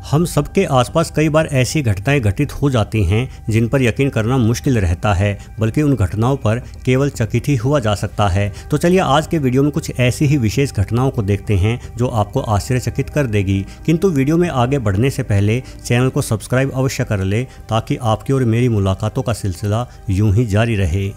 हम सबके आसपास कई बार ऐसी घटनाएं घटित हो जाती हैं जिन पर यकीन करना मुश्किल रहता है, बल्कि उन घटनाओं पर केवल चकित ही हुआ जा सकता है। तो चलिए आज के वीडियो में कुछ ऐसी ही विशेष घटनाओं को देखते हैं जो आपको आश्चर्यचकित कर देगी। किंतु वीडियो में आगे बढ़ने से पहले चैनल को सब्सक्राइब अवश्य कर ले ताकि आपकी और मेरी मुलाकातों का सिलसिला यूं ही जारी रहे।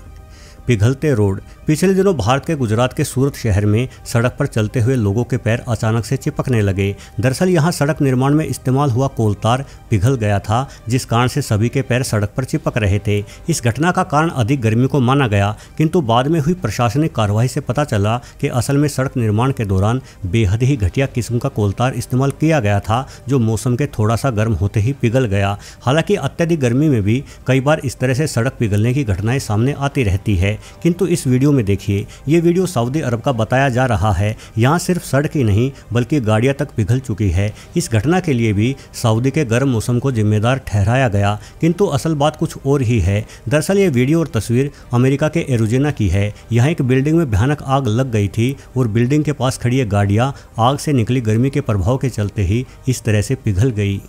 पिघलते रोड। पिछले दिनों भारत के गुजरात के सूरत शहर में सड़क पर चलते हुए लोगों के पैर अचानक से चिपकने लगे। दरअसल यहां सड़क निर्माण में इस्तेमाल हुआ कोलतार पिघल गया था, जिस कारण से सभी के पैर सड़क पर चिपक रहे थे। इस घटना का कारण अधिक गर्मी को माना गया, किंतु बाद में हुई प्रशासनिक कार्रवाई से पता चला कि असल में सड़क निर्माण के दौरान बेहद ही घटिया किस्म का कोलतार इस्तेमाल किया गया था, जो मौसम के थोड़ा सा गर्म होते ही पिघल गया। हालांकि अत्यधिक गर्मी में भी कई बार इस तरह से सड़क पिघलने की घटनाएं सामने आती रहती है, किंतु इस वीडियो में देखिए, ये वीडियो सऊदी अरब का बताया जा रहा है। यहाँ सिर्फ सड़क ही नहीं बल्कि गाड़ियाँ तक पिघल चुकी है। इस घटना के लिए भी सऊदी के गर्म मौसम को जिम्मेदार ठहराया गया, किंतु असल बात कुछ और ही है। दरअसल ये वीडियो और तस्वीर अमेरिका के एरिज़ोना की है। यहाँ एक बिल्डिंग में भयानक आग लग गई थी और बिल्डिंग के पास खड़ी ये गाड़ियाँ आग से निकली गर्मी के प्रभाव के चलते ही इस तरह से पिघल गई।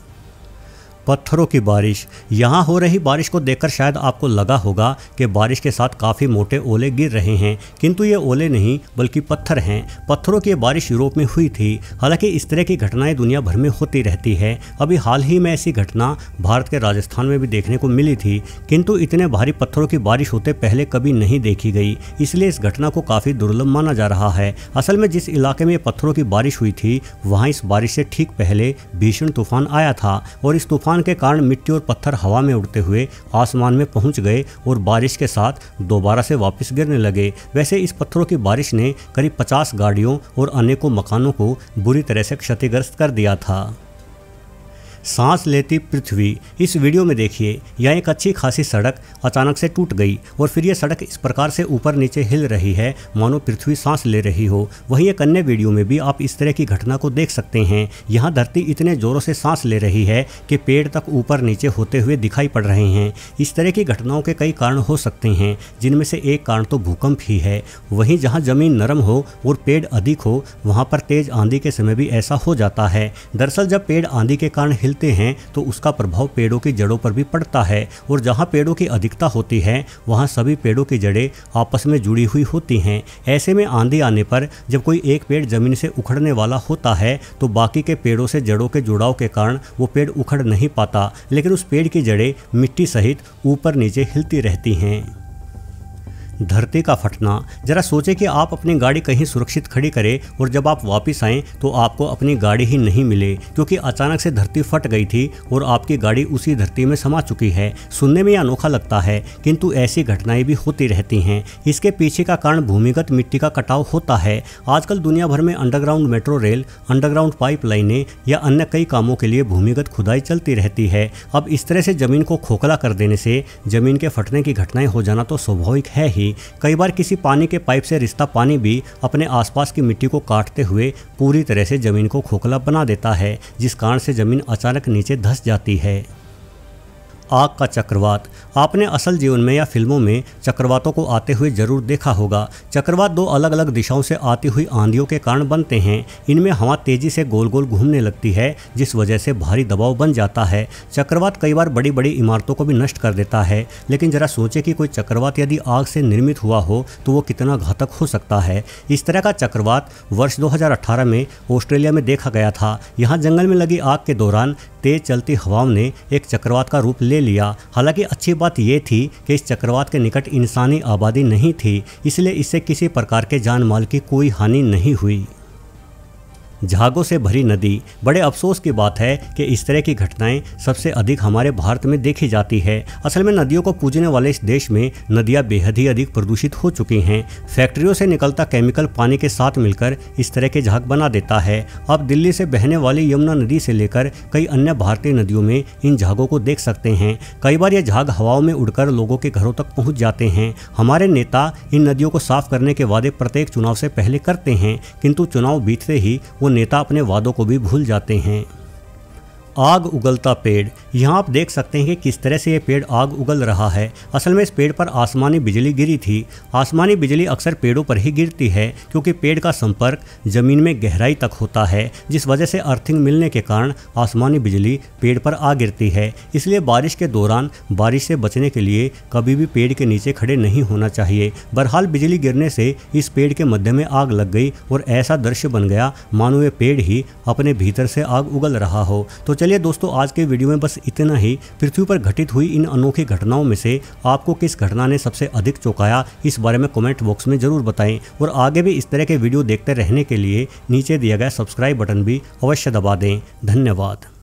पत्थरों की बारिश। यहाँ हो रही बारिश को देखकर शायद आपको लगा होगा कि बारिश के साथ काफ़ी मोटे ओले गिर रहे हैं, किंतु ये ओले नहीं बल्कि पत्थर हैं। पत्थरों की बारिश यूरोप में हुई थी। हालांकि इस तरह की घटनाएं दुनिया भर में होती रहती है। अभी हाल ही में ऐसी घटना भारत के राजस्थान में भी देखने को मिली थी, किंतु इतने भारी पत्थरों की बारिश होते पहले कभी नहीं देखी गई, इसलिए इस घटना को काफ़ी दुर्लभ माना जा रहा है। असल में जिस इलाके में पत्थरों की बारिश हुई थी वहाँ इस बारिश से ठीक पहले भीषण तूफान आया था और इस तूफान के कारण मिट्टी और पत्थर हवा में उड़ते हुए आसमान में पहुंच गए और बारिश के साथ दोबारा से वापस गिरने लगे। वैसे इस पत्थरों की बारिश ने करीब 50 गाड़ियों और अनेकों मकानों को बुरी तरह से क्षतिग्रस्त कर दिया था। सांस लेती पृथ्वी। इस वीडियो में देखिए, यह एक अच्छी खासी सड़क अचानक से टूट गई और फिर यह सड़क इस प्रकार से ऊपर नीचे हिल रही है मानो पृथ्वी सांस ले रही हो। वहीं एक अन्य वीडियो में भी आप इस तरह की घटना को देख सकते हैं। यहाँ धरती इतने जोरों से सांस ले रही है कि पेड़ तक ऊपर नीचे होते हुए दिखाई पड़ रहे हैं। इस तरह की घटनाओं के कई कारण हो सकते हैं, जिनमें से एक कारण तो भूकंप ही है। वहीं जहाँ जमीन नरम हो और पेड़ अधिक हो वहाँ पर तेज आंधी के समय भी ऐसा हो जाता है। दरअसल जब पेड़ आंधी के कारण हिलते हैं तो उसका प्रभाव पेड़ों की जड़ों पर भी पड़ता है, और जहां पेड़ों की अधिकता होती है वहां सभी पेड़ों की जड़ें आपस में जुड़ी हुई होती हैं। ऐसे में आंधी आने पर जब कोई एक पेड़ जमीन से उखड़ने वाला होता है तो बाकी के पेड़ों से जड़ों के जुड़ाव के कारण वो पेड़ उखड़ नहीं पाता, लेकिन उस पेड़ की जड़ें मिट्टी सहित ऊपर नीचे हिलती रहती हैं। धरती का फटना। जरा सोचें कि आप अपनी गाड़ी कहीं सुरक्षित खड़ी करें और जब आप वापस आएं तो आपको अपनी गाड़ी ही नहीं मिले, क्योंकि अचानक से धरती फट गई थी और आपकी गाड़ी उसी धरती में समा चुकी है। सुनने में यह अनोखा लगता है, किंतु ऐसी घटनाएं भी होती रहती हैं। इसके पीछे का कारण भूमिगत मिट्टी का कटाव होता है। आजकल दुनिया भर में अंडरग्राउंड मेट्रो रेल, अंडरग्राउंड पाइपलाइनें या अन्य कई कामों के लिए भूमिगत खुदाई चलती रहती है। अब इस तरह से जमीन को खोखला कर देने से जमीन के फटने की घटनाएं हो जाना तो स्वाभाविक है ही। कई बार किसी पानी के पाइप से रिश्ता पानी भी अपने आसपास की मिट्टी को काटते हुए पूरी तरह से जमीन को खोखला बना देता है, जिस कारण से जमीन अचानक नीचे धंस जाती है। आग का चक्रवात। आपने असल जीवन में या फिल्मों में चक्रवातों को आते हुए जरूर देखा होगा। चक्रवात दो अलग अलग दिशाओं से आती हुई आंधियों के कारण बनते हैं। इनमें हवा तेजी से गोल गोल घूमने लगती है, जिस वजह से भारी दबाव बन जाता है। चक्रवात कई बार बड़ी बड़ी इमारतों को भी नष्ट कर देता है, लेकिन जरा सोचे कि कोई चक्रवात यदि आग से निर्मित हुआ हो तो वो कितना घातक हो सकता है। इस तरह का चक्रवात वर्ष 2018 में ऑस्ट्रेलिया में देखा गया था। यहाँ जंगल में लगी आग के दौरान तेज चलती हवाओं ने एक चक्रवात का रूप ले लिया। हालांकि अच्छी बात यह थी कि इस चक्रवात के निकट इंसानी आबादी नहीं थी, इसलिए इससे किसी प्रकार के जान माल की कोई हानि नहीं हुई। झागों से भरी नदी। बड़े अफसोस की बात है कि इस तरह की घटनाएं सबसे अधिक हमारे भारत में देखी जाती है। असल में नदियों को पूजने वाले इस देश में नदियां बेहद ही अधिक प्रदूषित हो चुकी हैं। फैक्ट्रियों से निकलता केमिकल पानी के साथ मिलकर इस तरह के झाग बना देता है। अब दिल्ली से बहने वाली यमुना नदी से लेकर कई अन्य भारतीय नदियों में इन झागों को देख सकते हैं। कई बार ये झाग हवाओं में उड़कर लोगों के घरों तक पहुँच जाते हैं। हमारे नेता इन नदियों को साफ करने के वादे प्रत्येक चुनाव से पहले करते हैं, किंतु चुनाव बीतते ही वो नेता अपने वादों को भी भूल जाते हैं। आग उगलता पेड़। यहाँ आप देख सकते हैं कि किस तरह से ये पेड़ आग उगल रहा है। असल में इस पेड़ पर आसमानी बिजली गिरी थी। आसमानी बिजली अक्सर पेड़ों पर ही गिरती है क्योंकि पेड़ का संपर्क जमीन में गहराई तक होता है, जिस वजह से अर्थिंग मिलने के कारण आसमानी बिजली पेड़ पर आ गिरती है। इसलिए बारिश के दौरान बारिश से बचने के लिए कभी भी पेड़ के नीचे खड़े नहीं होना चाहिए। बहरहाल बिजली गिरने से इस पेड़ के मध्य में आग लग गई और ऐसा दृश्य बन गया मानो ये पेड़ ही अपने भीतर से आग उगल रहा हो। तो चलिए दोस्तों, आज के वीडियो में बस इतना ही। पृथ्वी पर घटित हुई इन अनोखी घटनाओं में से आपको किस घटना ने सबसे अधिक चौंकाया, इस बारे में कमेंट बॉक्स में जरूर बताएं। और आगे भी इस तरह के वीडियो देखते रहने के लिए नीचे दिया गया सब्सक्राइब बटन भी अवश्य दबा दें। धन्यवाद।